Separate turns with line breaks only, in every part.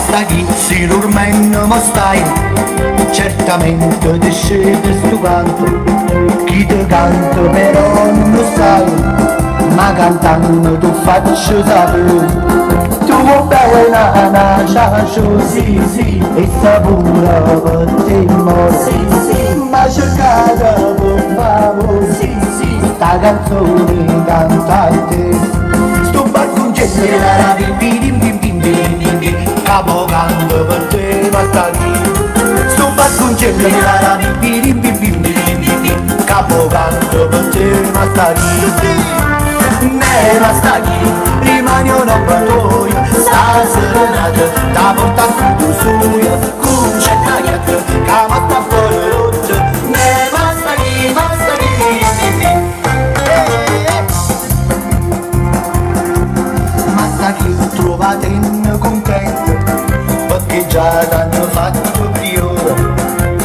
basta chi si dormendo ma stai, certamente ti scende sto canto, chi ti canta però non lo sai, ma cantando tu faccio sapere. Tu vuoi bene una ciao, sì sì, e sapura per te mo, sì sì, ma cercata per favore, sì sì, sta canzone canta a te. Sto barconcetto la bim bim bim bim bim bim, capo canto per te ma sta lì. Sto barconcetto la bim bim bim bim bim bim, capo canto per te ma sta lì. Ma sta lì, rimani un obbatoio, sta serenata, da porta tutto suo, con c'è tagliato, che ma sta fuori rotto, ma sta lì, ma sta lì, trovate in contento, perché già t'hanno fatto priore,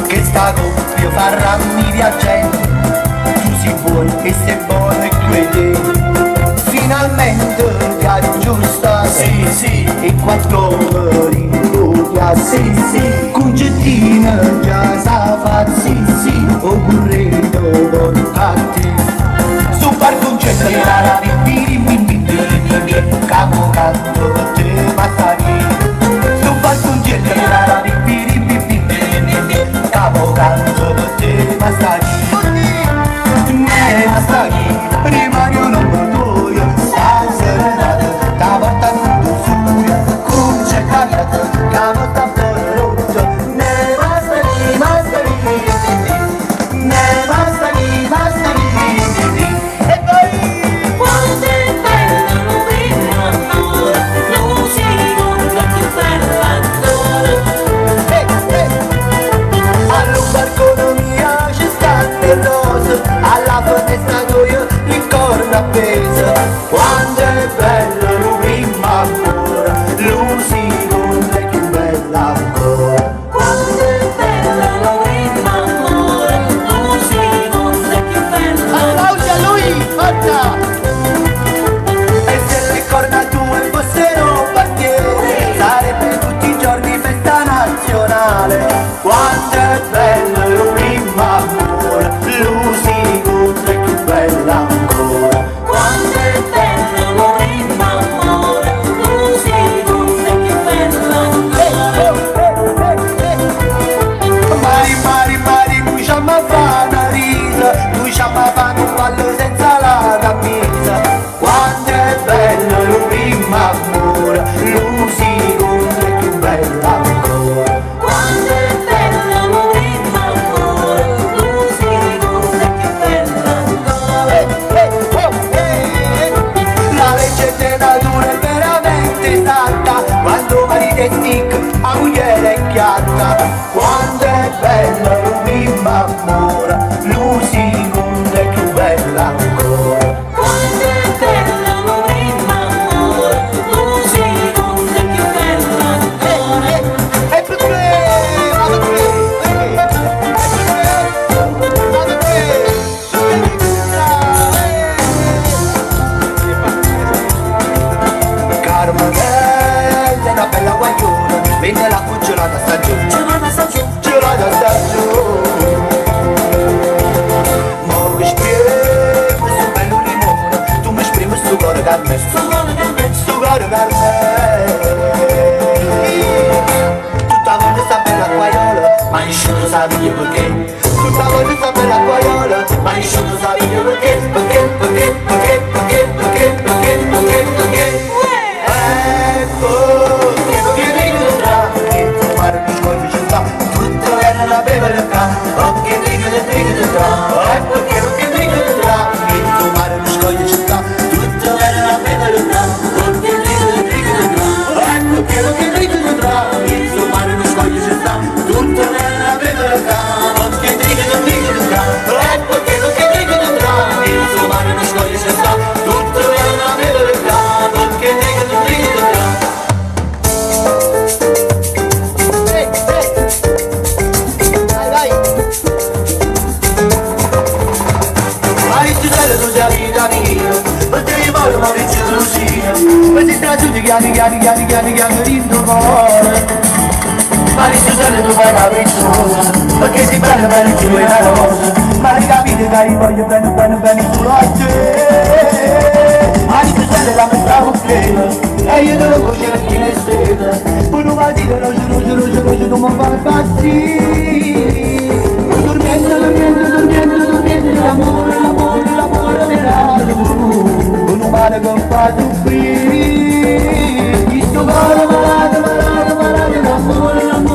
che sta coppia fa rammi di argento, tu sei buono e sei buono e credete. Finalmente ti aggiusta, sì sì, e quattro ore in copia, sì sì, concettina già sa fa, sì sì, o curreto con te. Su par concetto la bim bim bim bim bim, capo canto per te ma sta lì. Su par concetto la bim bim bim bim bim, capo canto per te ma sta lì. Ma sta lì, rimani un obbatoio, sta serenata, da porta tutto furia, come c'è cagliato, che porta fuori rotto, ma sta lì, ma sta lì, ma sta lì, e poi
quanto è bella l'uomo amore, non si incontra più bella ancora.
Allo barcone mia ci stanno le rose, alla finestra io l'incorno appesa, quando è bello lui m'ancora, lui si conta più bella ancora.
Quanto è bella l'uomo amore, non si incontra più bella ancora.
Applausi a lui, forza! E se le corna tue fossero bandiere, sarebbe tutti i giorni festa nazionale. Quanto è bello lui m'amore, lui si conta più bella ancora.
Quanto è bella l'uomo amore, non si incontra più bella ancora.
Mari, qui c'è ma fa una risa, qui c'è ma fa un ballo senza la camisa. Quanto è bello lui m'amore, lui si conta più bella ancora.
Quanto è bella l'uomo amore, non si incontra più bella ancora.
La legge della natura è veramente esatta, quando marito e stick a moglie è chiatta. Quanto è bella lui m'amore, lui si conta più bella ancora.
Quanto è bella l'uomo amore, non si incontra più bella ancora.
E perché? Carmanella è una bella guagliona, vende la cucciolata stagione, gelata stagione. Mo mi spreme questo bello limone, tu mi spremi sto cuore da me, sto cuore da me. Tutta voce sta bella guaiola, ma nessuno sa io perché. Tutta voce sta bella guaiola, ma nessuno sa io perché. Ecco, ti ricorda che tu chiami in tuo cuore. Ma Susanna tu fai capricciosa, perché sei bella bella più è una rosa. Ma hai capito che io voglio bene solo a te. Ma Susanna la mia bocchetta, e io te lo cucino a chi ne sera. Poi non va a dire, lo giuro, non mi fa impazzire. Dormiendo, l'amore mi dà tu. Con un male che fa soffrire. Questo cuore malato, l'amore lo fa morire.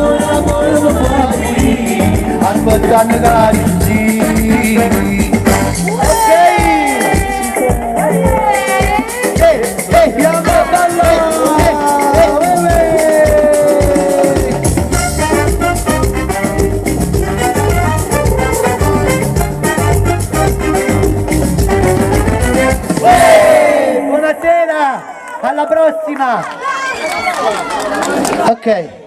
Aspettando cari. Buonasera, alla prossima. Ok.